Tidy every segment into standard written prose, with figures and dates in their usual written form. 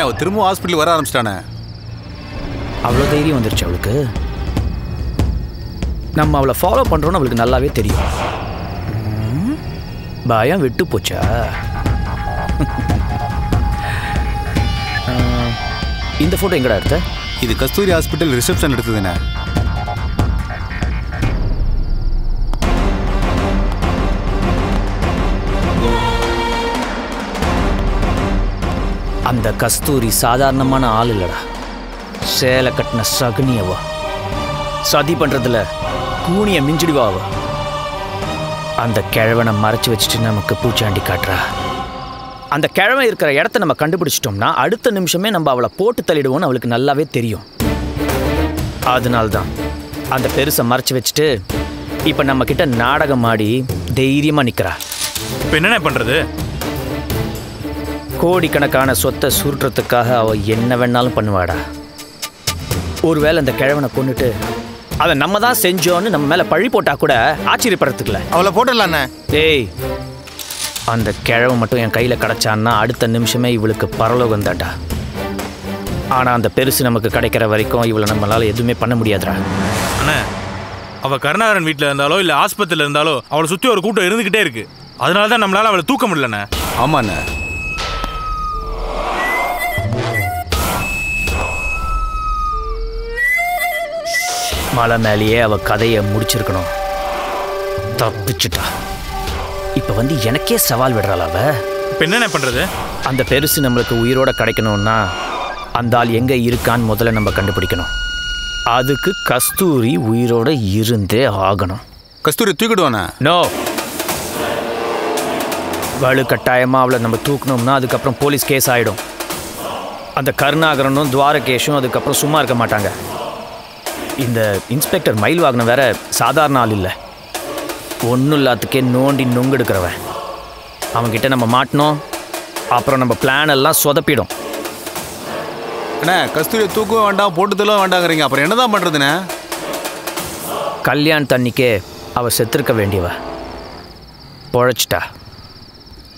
அவ திரும்ப ஹாஸ்பிட்டல் வர ஆரம்பிச்சிட்டானே. அவ்வளோ தைரியம் வந்துருச்சு அவளுக்கு. நம்ம அவளை ஃபாலோ பண்ணுறோன்னு அவளுக்கு நல்லாவே தெரியும். பயம் விட்டு போச்சா? இந்த ஃபோட்டோ எங்கடா எடுத்த? இது கஸ்தூரி ஹாஸ்பிட்டல் ரிசப்ஷன் எடுத்ததுண்ணே. அந்த கஸ்தூரி சாதாரணமான ஆள் இல்லடா. சேலை கட்டின சகுனியவா. சதி பண்றதுல கூனிய மிஞ்சிடுவாவ. அந்த கிழவனை மறைச்சு வச்சுட்டு நமக்கு பூச்சாண்டி காட்டுறா. அந்த கிழவன் இருக்கிற இடத்த நம்ம கண்டுபிடிச்சிட்டோம்னா அடுத்த நிமிஷமே நம்ம அவளை போட்டு தள்ளிடுவோம்னு அவளுக்கு நல்லாவே தெரியும். அதனால்தான் அந்த பெருசை மறைச்சு வச்சுட்டு இப்ப நம்ம கிட்ட நாடகம் ஆடி தைரியமா நிக்கிறா. இப்ப என்ன பண்றது? கோடிக்கணக்கான சொத்தை சுருட்டுறதுக்காக அவ என்ன வேணாலும் பண்ணுவாடா. ஒருவேளை அந்த கிழவனை கொண்டுட்டு அதை நம்ம தான் செஞ்சோன்னு நம்ம மேல பழி போட்டா கூட ஆச்சரியப்படுறதுக்குல அவளை போட்டுடலாண்ணே. ஏய், அந்த கிழவன் மட்டும் என் கையில கிடைச்சான்னா அடுத்த நிமிஷமே இவளுக்கு பரலோகம் தாண்டா. ஆனா அந்த பெருசு நமக்கு கிடைக்கிற வரைக்கும் இவளை நம்மளால எதுவுமே பண்ண முடியாதுடா. அண்ணா, அவ கருணாகரன் வீட்டில் இருந்தாலோ இல்லை ஆஸ்பத்திரியில் இருந்தாலோ அவளை சுற்றி ஒரு கூட்டம் இருந்துக்கிட்டே இருக்கு. அதனால தான் நம்மளால அவளை தூக்க முடியலண்ணே. ஆமாண்ணே. மலை மேலேயே அவ கதையை முடிச்சிருக்கணும். தப்பிச்சுட்டா. இப்ப வந்து எனக்கே சவால் விடுறாள் அவ. இப்போ என்ன பண்றது? அந்த பெருசு நம்மளுக்கு உயிரோட கிடைக்கணும்னா அந்த ஆள் எங்க இருக்கான்னு முதல்ல நம்ம கண்டுபிடிக்கணும். அதுக்கு கஸ்தூரி உயிரோட இருந்தே ஆகணும். கஸ்தூரி தூக்கிடுவானே? நோ. வலு கட்டாயமா அவளை நம்ம தூக்கணும்னா அதுக்கப்புறம் போலீஸ் கேஸ் ஆயிடும். அந்த கருணாகரனும் துவாரகேஷும் அதுக்கப்புறம் சும்மா இருக்க மாட்டாங்க. இந்த இன்ஸ்பெக்டர் மயில்வாகனம் வேற சாதாரண ஆள் இல்லை. ஒன்றும் இல்லாத்துக்கே நோண்டி நொங்கெடுக்கிறவன். அவன்கிட்ட நம்ம மாட்டினோம், அப்புறம் நம்ம பிளான் எல்லாம் சொதப்பிடும். அண்ணா, கஸ்தூரியை தூக்கவும் வேண்டாம், போட்டு தள்ளவும் வேண்டாங்கிறீங்க. அப்புறம் என்னதான் பண்ணுறதுண்ணே? கல்யாணத்தன்னிக்கே அவள் செத்துருக்க வேண்டியவ பொழைச்சிட்டா.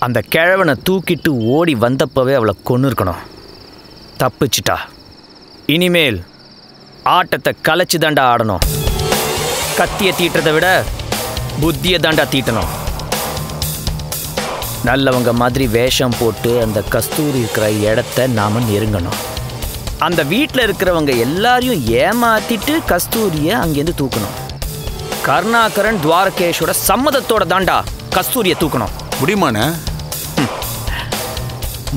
அந்த கிழவனை தூக்கிட்டு ஓடி வந்தப்பவே அவளை கொன்று இருக்கணும். தப்பிச்சிட்டா. இனிமேல் ஆட்டத்தை கலைச்சி தாண்டா ஆடணும். கத்தியை தீட்டுறதை விட புத்தியை தாண்டா தீட்டணும். நல்லவங்க மாதிரி வேஷம் போட்டு அந்த கஸ்தூரி இருக்கிற இடத்த நாம நெருங்கணும். அந்த வீட்டில் இருக்கிறவங்க எல்லாரையும் ஏமாத்திட்டு கஸ்தூரியை அங்கேருந்து தூக்கணும். கருணாகரன் துவாரகேஷோட சம்மதத்தோட தாண்டா கஸ்தூரியை தூக்கணும். முடியுமாண்ணே?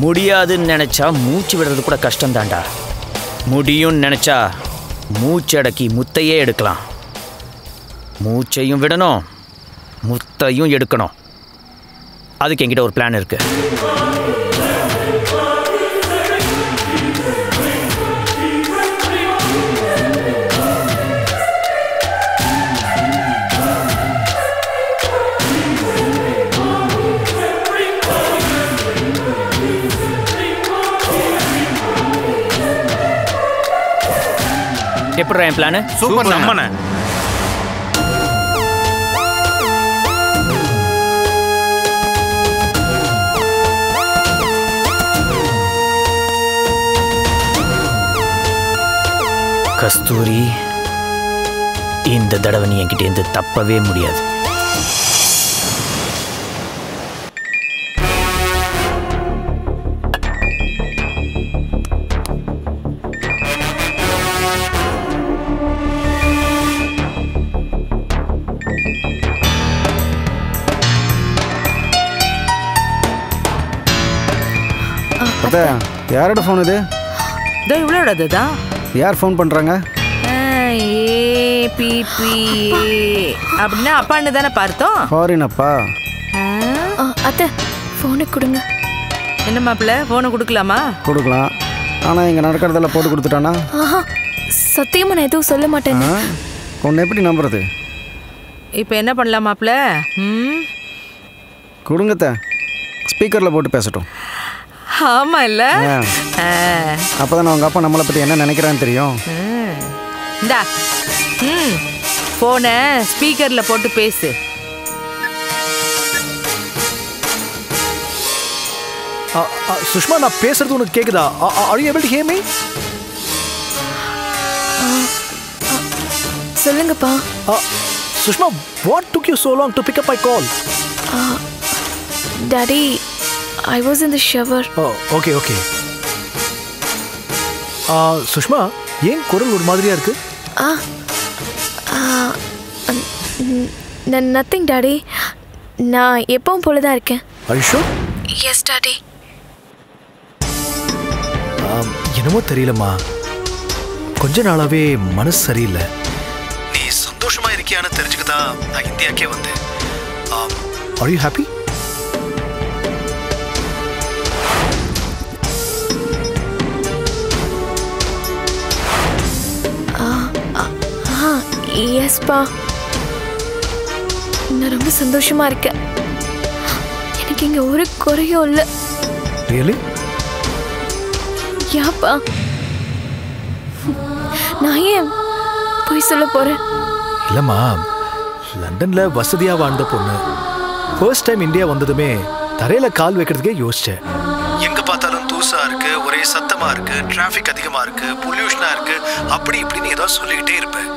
முடியாதுன்னு நினைச்சா மூச்சு விடுறது கூட கஷ்டம் தாண்டா. முடியும்னு நினைச்சா மூச்சடக்கி முத்தையே எடுக்கலாம். மூச்சையும் விடணும், முத்தையும் எடுக்கணும். அதுக்கு என்கிட்ட ஒரு பிளான் இருக்கு. எப்படி என் பிளான்? சூப்பர் நம்மண்ணே. கஸ்தூரி, இந்த தடவை நீ என்கிட்ட இருந்து தப்பவே முடியாது. யாரோட ஃபோன் இது? இதோ இவ்வளோடது தான். யார் ஃபோன் பண்ணுறாங்க? அப்படின்னா அப்பான்னு தானே பார்த்தோம். ஃபாரின் அப்பா. அத்தை ஃபோனை கொடுங்க. என்ன மாப்பிள்ள, ஃபோனை கொடுக்கலாமா? கொடுக்கலாம். ஆனால் இங்கே நடக்கிறதெல்லாம் போட்டு கொடுத்துட்டானா? சத்தியமாக நான் எதுவும் சொல்ல மாட்டேன். உன்னை எப்படி நம்புறது? இப்போ என்ன பண்ணலாம் மாப்பிள்ள? கொடுங்கத்த, ஸ்பீக்கரில் போட்டு பேசட்டும். ஆமா இல்ல? அப்பதான் அவங்க அப்பா நம்மளை பற்றி என்ன நினைக்கிறான்னு தெரியும். இந்தா போனை ஸ்பீக்கர்ல போட்டு பேசு. சுஷ்மா நான் பேசுறது உனக்கு கேக்குதா? Are you able to hear me? சொல்லுங்கப்பா. Sushma, what took you so long to pick up my call? Daddy, I was in the shower. Okay. Sushma, ஏன் குரல் ஒரு மாதிரியா இருக்கு? Nothing, Daddy. நான் எப்பவும் போல தான் இருக்கேன். Are you sure? Yes, Daddy. என்னமோ தெரியலம்மா, கொஞ்ச நாளாவே மனசு சரியில்லை. நீ சந்தோஷமா இருக்கியான்னு தெரிஞ்சுக்கதான் நான் இந்தியாக்கே வந்தேன். Are you happy? எஸ்பா, நான் ரொம்ப சந்தோஷமா இருக்கேன். எனக்கு இங்க ஒரு குறையும் இல்லை. Really? யாப்பா, நான் ஏன் போய் சொல்ல போறேன்? இல்லம்மா, லண்டன்ல வசதியா வாழ்ந்த பொண்ணு ஃபர்ஸ்ட் டைம் இந்தியா வந்ததுமே தரையில கால் வைக்கிறதுக்கே யோசிச்சேன். எங்க பார்த்தாலும் தூசா இருக்கு, ஒரே சத்தமா இருக்கு, டிராஃபிக் அதிகமா இருக்கு, பொல்யூஷனா இருக்கு, அப்படி இப்படின்னு ஏதோ சொல்லிக்கிட்டே இருப்பேன்.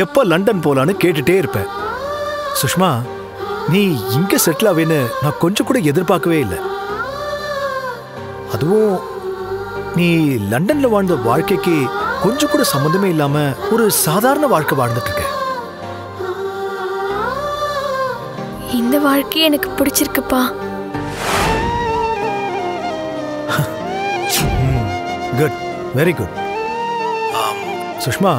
எப்ப லண்டன் போலான்னு கேட்டுட்டே இருப்பேன். சுஷ்மா, நீ இங்க செட்டில் ஆவேன்னு நான் கொஞ்சம் கூட எதிர்பார்க்கவே இல்லை. அதுவும் நீ லண்டன்ல வாழ்ந்த வாழ்க்கைக்கு கொஞ்சம் கூட சம்பந்தமே இல்லாம ஒரு சாதாரண வாழ்க்கை வாழ்ந்துட்டு இருக்க. இந்த வாழ்க்கை எனக்கு பிடிச்சிருக்குப்பா. Good, very good. சுஷ்மா,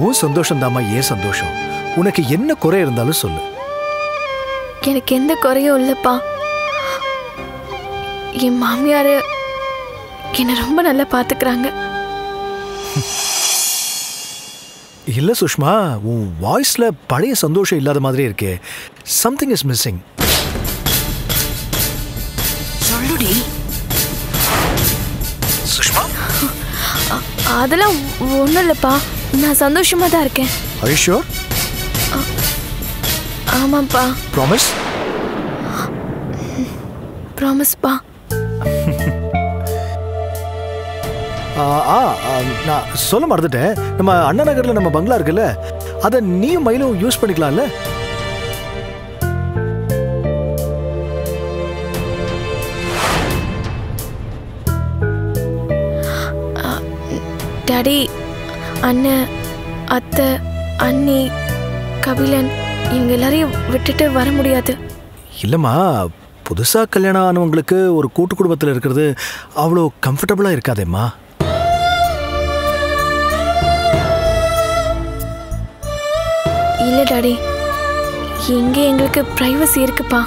உன் சந்தோஷம் தாமா ஏன் சந்தோஷம். உனக்கு என்ன குறை இருந்தாலும் சொல்லு. எனக்கு எந்த குறையும் இல்லப்பா. என் மாமியாரு என்னை ரொம்ப நல்லா பாத்துக்கிறாங்க. இல்ல சுஷ்மா, உன் வாய்ஸ்ல பழைய சந்தோஷம் இல்லாத மாதிரி இருக்கே. Something is missing. சொல்லுடி. சுஷ்மா, அதெல்லாம் ஒண்ணும் இல்லப்பா. நான் சந்தோஷமா தான் இருக்கேன். Are you sure? ஆமாப்பா. Promise? ப்ராமிஸ்ப்பா. நான் சொல்ல மறந்துட்டேன். நம்ம அண்ணா நகர்ல நம்ம பங்களா இருக்குல்ல, அதை நீயும் மயிலும் யூஸ் பண்ணிக்கலாம்ல. டாடி, அண்ணன், அத்தை, அண்ணி, கபிலன் இவங்க எல்லாரையும் விட்டுட்டு வர முடியாது. இல்லம்மா, புதுசா கல்யாணம் ஆனவங்களுக்கு ஒரு கூட்டு குடும்பத்தில் இருக்கிறது அவ்வளோ கம்ஃபர்டபுளா இருக்காதேம்மா. இல்ல டாடி, இங்க எங்களுக்கு பிரைவசி இருக்குப்பா.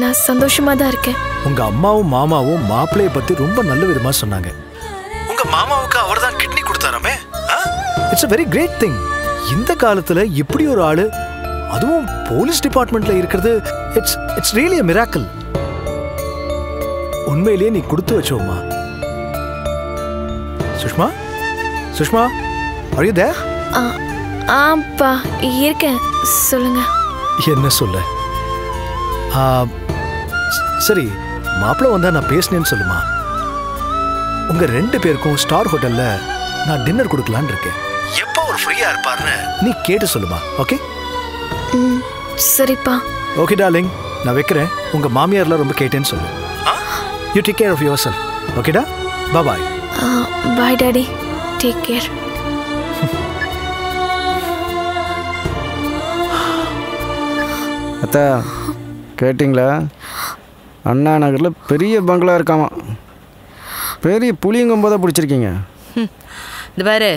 நான் சந்தோஷமா தான் இருக்கேன். உங்க அம்மாவும் மாமாவும் மாப்பிள்ளைய பத்தி ரொம்ப நல்ல விதமா சொன்னாங்க. உங்க மாமாவுக்கு அவர் தான் கிட்னி கொடுத்தாராமே. It's a very great thing. இந்த காலத்துல இப்படி ஒரு ஆளு, அதுவும் போலீஸ் டிபார்ட்மெண்ட்ல இருக்கிறது, இட்ஸ் ரியலி a miracle. உண்மையிலேயே நீ கொடுத்து வச்சோம்மா. Sushma, Sushma, are you there? ஆப்பா, இருக்கேன். சொல்லுங்க. என்ன சொல்ல? சரி, மாப்பிள்ளை வந்தா நான் பேசினேன்னு சொல்லுமா. உங்க 2 பேருக்கும் ஸ்டார் ஹோட்டல்ல நான் டின்னர் கொடுக்கலான்னு இருக்கேன். எப்போ ஒரு ஃப்ரீயா இருப்பாருன்னு நீ கேட்டு சொல்லுமா. ஓகே? சரிப்பா. ஓகே டார்லிங், நான் வைக்கிறேன். உங்க மாமியார்லாம் ரொம்ப கேட்டேன்னு சொல்லு. You take care of yourself. ஓகேடா? Bye bye. Bye daddy, take care. அத்தா, கேட்டிங்களா? அண்ணா நகரில் பெரிய பங்களா இருக்காமா. பெரிய புளியங்கும் போதை பிடிச்சிருக்கீங்க. இது பாரு,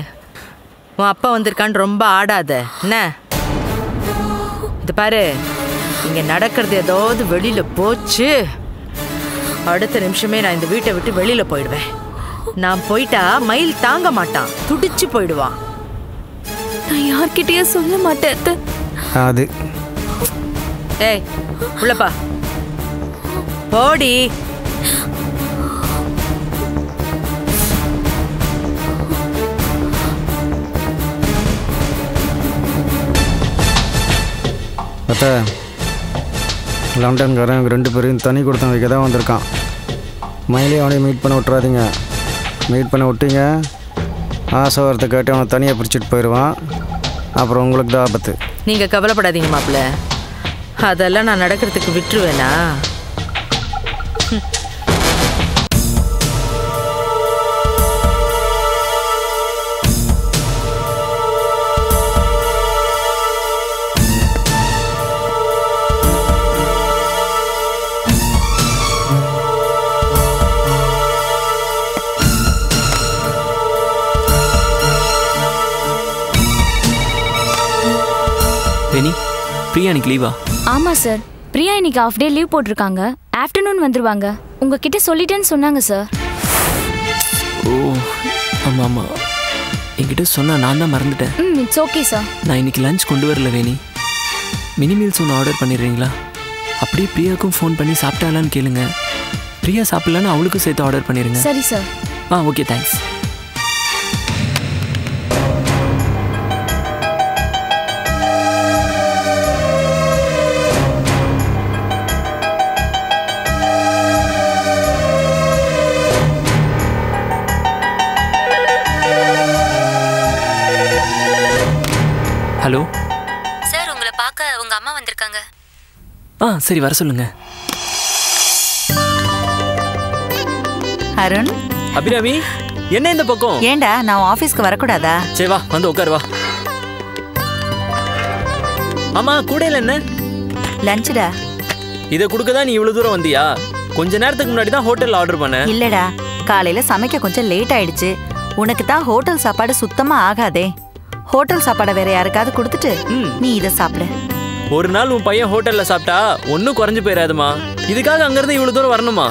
உன் அப்பா வந்திருக்கான்னு ரொம்ப ஆடாத என்ன. இது பாரு, இங்கே நடக்கிறது ஏதாவது வெளியில் போச்சு, அடுத்த நிமிஷமே நான் இந்த வீட்டை விட்டு வெளியில் போயிடுவேன். நான் போயிட்டா மயில் தாங்க மாட்டான், துடிச்சு போயிடுவான். நான் யார்கிட்டயும் சொல்ல மாட்டேன். அது ஏய், உள்ளப்பா போடி. அத்தா, லண்டன்காரன் 2 பேரையும் தனி கொடுத்தம் வைக்க தான் வந்திருக்கான். மைலே அவனையும் மீட் பண்ண விட்றாதீங்க. மீட் பண்ண விட்டீங்க ஆசை வரத்தை கேட்டு அவனை தனியாக பிடிச்சிட்டு போயிடுவான். அப்புறம் உங்களுக்கு தான் ஆபத்து. நீங்கள் கவலைப்படாதீங்க மாப்பிள்ள, அதெல்லாம் நான் நடக்கிறதுக்கு விட்டுருவேனா? வேணி, பிரியா இன்னைக்கு லீவா? ஆமாம் சார், பிரியா இன்னைக்கு ஆஃப் டே லீவ் போட்டிருக்காங்க. ஆஃப்டர்நூன் வந்துருவாங்க. உங்ககிட்ட சொல்லிட்டேன்னு சொன்னாங்க சார். ஓ ஆமாம் ஆமாம், என்கிட்ட சொன்னால் நான் தான் மறந்துட்டேன். It's okay sir. நான் இன்னைக்கு லஞ்ச் கொண்டு வரல வேணி. மினி மீல்ஸ் ஒன்று ஆர்டர் பண்ணிடுறீங்களா? அப்படியே பிரியாவுக்கும் ஃபோன் பண்ணி சாப்பிட்டாலான்னு கேளுங்க. பிரியா சாப்பிட்லான்னு அவளுக்கும் சேர்த்து ஆர்டர் பண்ணிடுங்க. சரி sir. Okay thanks. Hello sir, உங்களை பார்க்க உங்க அம்மா வந்திருக்காங்க. சரி வர சொல்லுங்க. அருண், அபிராமி என்ன இந்த பக்கம்? ஏண்டா நான் ஆஃபீஸ்க்கு வரக்கூடாதா? சரி வா, வந்து உட்காரு வா. ஆமா, கூடையில என்ன? லஞ்சுடா. இதை கொடுக்க தான் நீ இவ்வளவு தூரம் வந்தியா? கொஞ்ச நேரத்துக்கு முன்னாடி தான் ஹோட்டல்ல ஆர்டர் பண்ண. இல்லடா, காலையில சமைக்க கொஞ்சம் லேட் ஆயிடுச்சு. உனக்கு தான் ஹோட்டல் சாப்பாடு சுத்தமா ஆகாதே. ஹோட்டல் சாப்பாடை வேற யாருக்காவது கொடுத்துட்டு நீ இதை சாப்பிடு. ஒரு நாள் உன் பையன் ஹோட்டல்ல சாப்பிட்டா ஒன்னும் குறைஞ்சு போயிடாதுமா. இதுக்காக அங்கிருந்து இவ்வளவு தூரம் வரணுமா?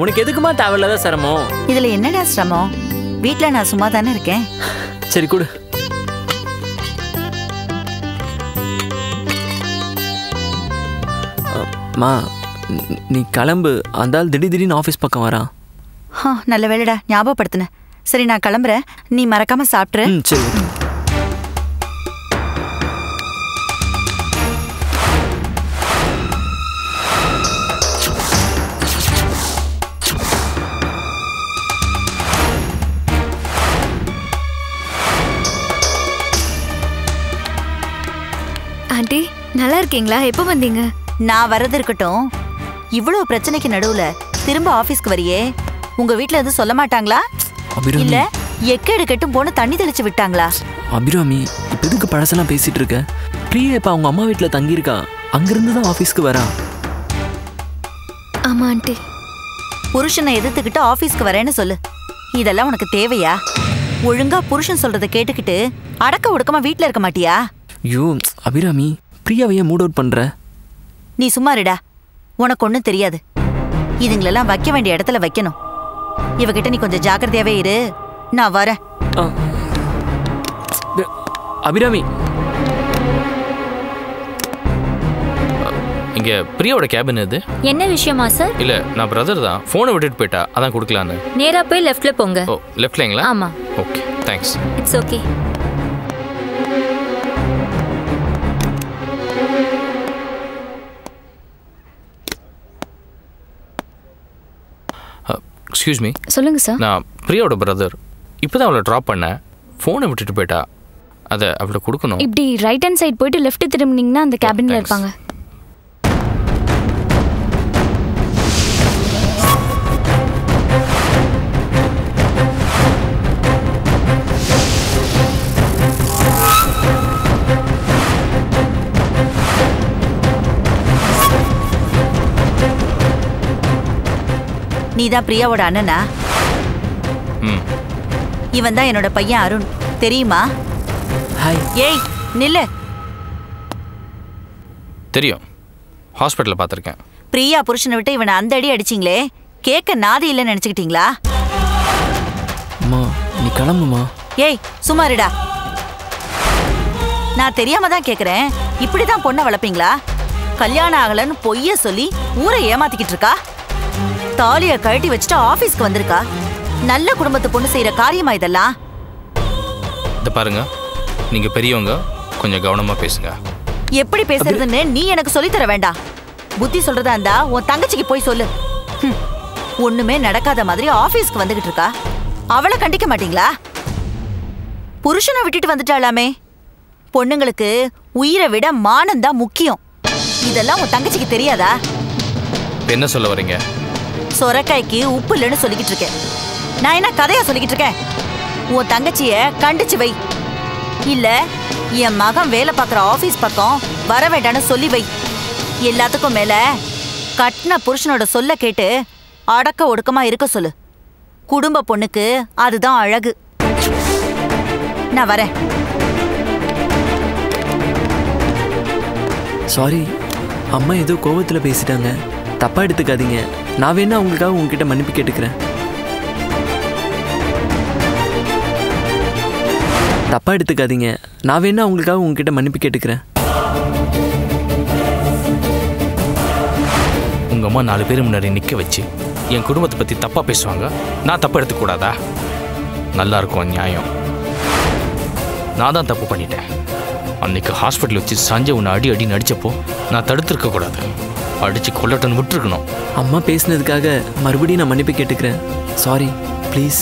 உனக்கு எதுக்குமா தேவையில்லாத சிரமம்? இதுல என்னடா சிரமம்? வீட்டுல நான் சும்மா தானே இருக்கேன். சரி கொடு. மா நீ கிளம்பு. அந்த ஆள் திடீர்னு ஆஃபீஸ் பக்கம் வரான். நல்ல வேலைடா, ஞாபகப்படுத்தின. சரி நான் கிளம்புறேன், நீ மறக்காம சாப்பிட்ற. சரி. ஆண்டி நல்லா இருக்கீங்களா? எப்போ வந்தீங்க? நான் வரது இருக்கட்டும், இவ்வளவு பிரச்சனைக்கு நடுவுல திரும்ப ஆபீஸ்க்கு வரியே, உங்க வீட்ல எதுவும் சொல்ல மாட்டாங்களா? இல்ல எக்கேடு கெட்டும் போன தண்ணி தெளிச்சு விட்டாங்களா? அபிராமி, இப்ப எதுக்கு பழசெல்லாம் பேசிட்டு இருக்க? பிரியா இப்ப அவங்க அம்மா வீட்டுல தங்கியிருக்கா. அங்கிருந்து தான் ஆபீஸ்க்கு வரா. ஆமா ஆண்டி. புருஷனை எதிர்த்துக்கிட்டு ஆபீஸ்க்கு வரேன்னு சொல்லு. இதெல்லாம் உனக்கு தேவையா? ஒழுங்கா புருஷன் சொல்றதை கேட்டுக்கிட்டு அடக்க ஒடுக்கமா வீட்டுல இருக்க மாட்டியா? ஐயோ அபிராமி, பிரியாவையே மூட் அவுட் பண்ற? நீ சும்மா இருடா, உனக்கு ஒன்றும் தெரியாது. இதுங்களெல்லாம் வைக்க வேண்டிய இடத்துல வைக்கணும். இவகிட்ட நீ கொஞ்சம் ஜாக்கிரதையாவே இரு. நான் வரேன். அபிராமி, இங்க பிரியாவோட கேபின் இது. என்ன விஷயமா சார்? இல்ல, நான் பிரதர் தான், போனை விட்டுட்டு போயிட்டா, அதான் கொடுக்கலான்னு. நேரா போய் லெஃப்ட்ல போங்க. ஓ, லெஃப்ட்லங்களா? ஆமா. Okay, thanks. It's okay. Excuse me. சொல்லுங்க சார். நான் பிரியாவோட பிரதர். இப்போதான் அவளை ட்ராப் பண்ணேன், ஃபோனை விட்டுட்டு போயிட்டா, அதை அவளை கொடுக்கணும். இப்படி ரைட் ஹேண்ட் சைடு போயிட்டு லெஃப்ட் திரும்பினீங்கன்னா அந்த கேபின்ல இருப்பாங்க. நீதான் பிரியாவோட அண்ணனா? இவன் தான் என்னோட பையன் அருண், தெரியுமா? ஹாய். ஏய் நில்லு. தெரியும், ஹாஸ்பிட்டலில் பார்த்துருக்கேன். பிரியா புருஷனை விட்டு இவனை அந்த அடி அடிச்சிங்களே, கேட்க நாதி இல்லைன்னு நினச்சிக்கிட்டீங்களா? அம்மா நீ கிளம்புமா. ஏய் சும்மா இருடா. நான் தெரியாம தான் கேட்குறேன், இப்படி தான் பொண்ணை வளர்ப்பீங்களா? கல்யாணம் ஆகலன்னு பொய்ய சொல்லி ஊரை ஏமாத்திக்கிட்டு இருக்கா. தாலியை கழட்டி வச்சுட்டு ஆஃபீஸ்க்கு வந்திருக்கா. நல்ல குடும்பத்து பொண்ணு செய்யற காரியமா இதெல்லாம்? இதை பாருங்க, நீங்க பெரியவங்க, கொஞ்சம் கவனமா பேசுங்க. எப்படி பேசுறதுன்னு நீ எனக்கு சொல்லித்தர வேண்டாம். புத்தி சொல்றதா இருந்தா உன் தங்கச்சிக்கு போய் சொல்லு. ஒண்ணுமே நடக்காத மாதிரி ஆபீஸ்க்கு வந்துகிட்டு இருக்கா. அவளை கண்டிக்க மாட்டீங்களா? புருஷனை விட்டுட்டு வந்துட்டாளாமே. பொண்ணுங்களுக்கு உயிரை விட மானம் தான் முக்கியம். இதெல்லாம் உன் தங்கச்சிக்கு தெரியாதா? என்ன சொல்ல வரீங்க? சொரக்காய்க்கு உப்பு இல்லைன்னு சொல்லிக்கிட்டு இருக்கேன். நான் என்ன கதையா சொல்லிக்கிட்டு இருக்கேன்? உன் தங்கச்சிய கண்டிச்சு வை. இல்ல என் மகன் வேலை பார்க்குற ஆபீஸ் பக்கம் வர வேண்டான்னு சொல்லி வை. எல்லாத்துக்கும் மேல கட்டின புருஷனோட சொல்ல கேட்டு அடக்க ஒடுக்கமா இருக்க சொல்லு. குடும்ப பொண்ணுக்கு அதுதான் அழகு. நான் வரேன். சாரி, அம்மா ஏதோ கோவத்தில் பேசிட்டாங்க, தப்பா எடுத்துக்காதீங்க. நான் வேணா உங்களுக்காக உங்ககிட்ட மன்னிப்பு கேட்டுக்கிறேன். தப்பா எடுத்துக்காதீங்க. நான் வேணா உங்களுக்காக உங்ககிட்ட மன்னிப்பு கேட்டுக்கிறேன். உங்க அம்மா 4 பேர் முன்னாடி நிற்க வச்சு என் குடும்பத்தை பற்றி தப்பாக பேசுவாங்க. நான் தப்பு எடுத்துக்கூடாதா? நல்லா இருக்கும் நியாயம். நான் தான் தப்பு பண்ணிட்டேன். அன்னைக்கு ஹாஸ்பிட்டல் வச்சு சஞ்சய் உன்னை அடி நடிச்சப்போ நான் தடுத்துருக்க கூடாது. அடிச்சு கொல்லட்டன்னு விட்டுருக்கணும். அம்மா பேசினதுக்காக மறுபடியும் நான் மன்னிப்பு கேட்டுக்கிறேன். Sorry, please.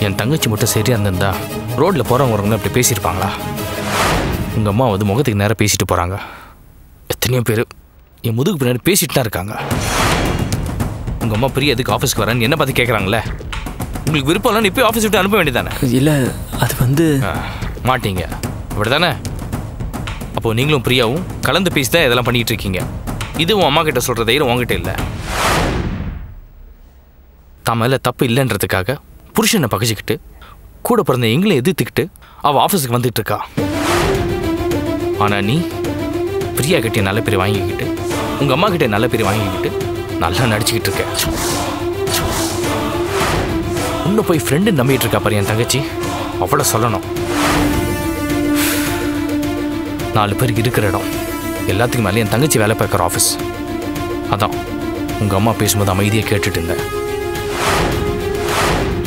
என் தங்கச்சி மட்டும் சரியா இருந்திருந்தா ரோட்டில் போகிறவங்க அப்படி பேசியிருப்பாங்களா? உங்கள் அம்மா வந்து முகத்துக்கு நேரம் பேசிட்டு போகிறாங்க. எத்தனையோ பேர் என் முதுகு பின்னாடி பேசிட்டு தான் இருக்காங்க. உங்கள் அம்மா பெரிய எதுக்கு ஆஃபீஸ்க்கு வரேன்னு என்ன பார்த்து கேட்குறாங்களே. உங்களுக்கு விருப்பம் இல்லைன்னு இப்போ ஆஃபீஸ் விட்டு அனுப்ப வேண்டியதானே? இல்லை, அது வந்து மாட்டீங்க அப்படி தானே? அப்போது நீங்களும் பிரியாவும் கலந்து பேசி தான் இதெல்லாம் பண்ணிகிட்டு இருக்கீங்க. இது உன் அம்மா கிட்ட சொல்கிற தைரியம் உங்ககிட்ட இல்லை. தான் மேலே தப்பு இல்லைன்றதுக்காக புருஷனை பகைச்சிக்கிட்டு கூட பிறந்த எங்களையும் எதிர்த்துக்கிட்டு அவள் ஆஃபீஸுக்கு வந்துட்டு இருக்கா. ஆனால் நீ பிரியா கிட்டே நல்ல பேர் வாங்கிக்கிட்டு உங்கள் அம்மா கிட்டே நல்ல பேர் வாங்கிக்கிட்டு நல்லா நடிச்சுக்கிட்டு இருக்க. இன்னும் போய் ஃப்ரெண்டு நம்பிட்டு இருக்கா பாரு என் தங்கச்சி. அவ்வளோ சொல்லணும். 4 பேருக்கு இருக்கிற இடம் எல்லாத்துக்கும் மேலே என் தங்கச்சி வேலை பார்க்குற ஆஃபீஸ். அதான் உங்கள் அம்மா பேசும்போது அமைதியாக கேட்டுட்டு இருந்தேன்.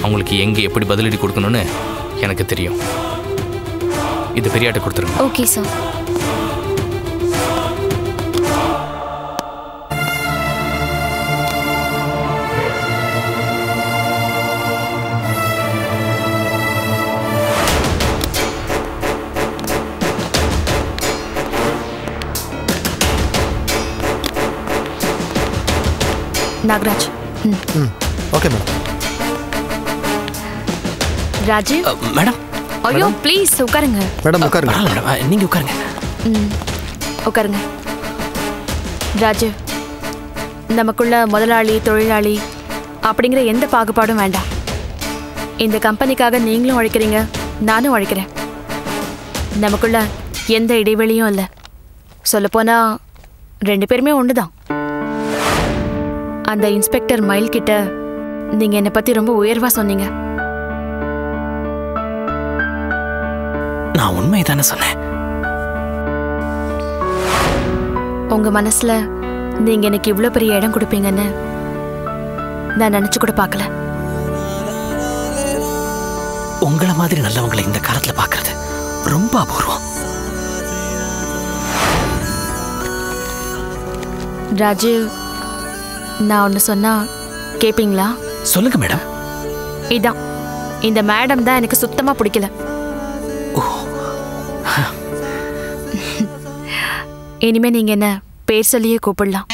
அவங்களுக்கு எங்கே எப்படி பதிலடி கொடுக்கணும்னு எனக்கு தெரியும். இது பெரியாட்ட கொடுத்துருங்க. Okay sir. Nagaraj. Okay madam. Rajiv. Madam. ஐயோ ப்ளீஸ் உட்காருங்க. மேடம் உட்காருங்க. மேடம் நீங்கள் உட்காருங்க. உட்காருங்க. ராஜீவ், நமக்குள்ள முதலாளி தொழிலாளி அப்படிங்கிற எந்த பாகுபாடும் வேண்டாம். இந்த கம்பெனிக்காக நீங்களும் உழைக்கிறீங்க, நானும் உழைக்கிறேன். நமக்குள்ள எந்த இடைவெளியும் இல்லை. சொல்லப்போனால் 2 பேருமே ஒன்று தான். அந்த இன்ஸ்பெக்டர் மயில் கிட்ட நீங்கள் என்னை பற்றி ரொம்ப உயர்வாக சொன்னீங்க. நான் உண்மை தானே சொன்னேன். உங்கள் மனசில் நீங்கள் எனக்கு இவ்வளோ பெரிய இடம் கொடுப்பீங்கன்னு நான் நினச்சி கூட பார்க்கல. உங்களை மாதிரி நல்லவங்களை இந்த காலத்தில் பார்க்கறது ரொம்ப அபூர்வம். ராஜீவ், நான் ஒன்று சொன்னால் கேட்பீங்களா? சொல்லுங்க மேடம். இதான், இந்த மேடம் தான் எனக்கு சுத்தமாக பிடிக்கல. இனிமே நீங்கள் என்ன பேர் சொல்லியே கூப்பிடலாம்.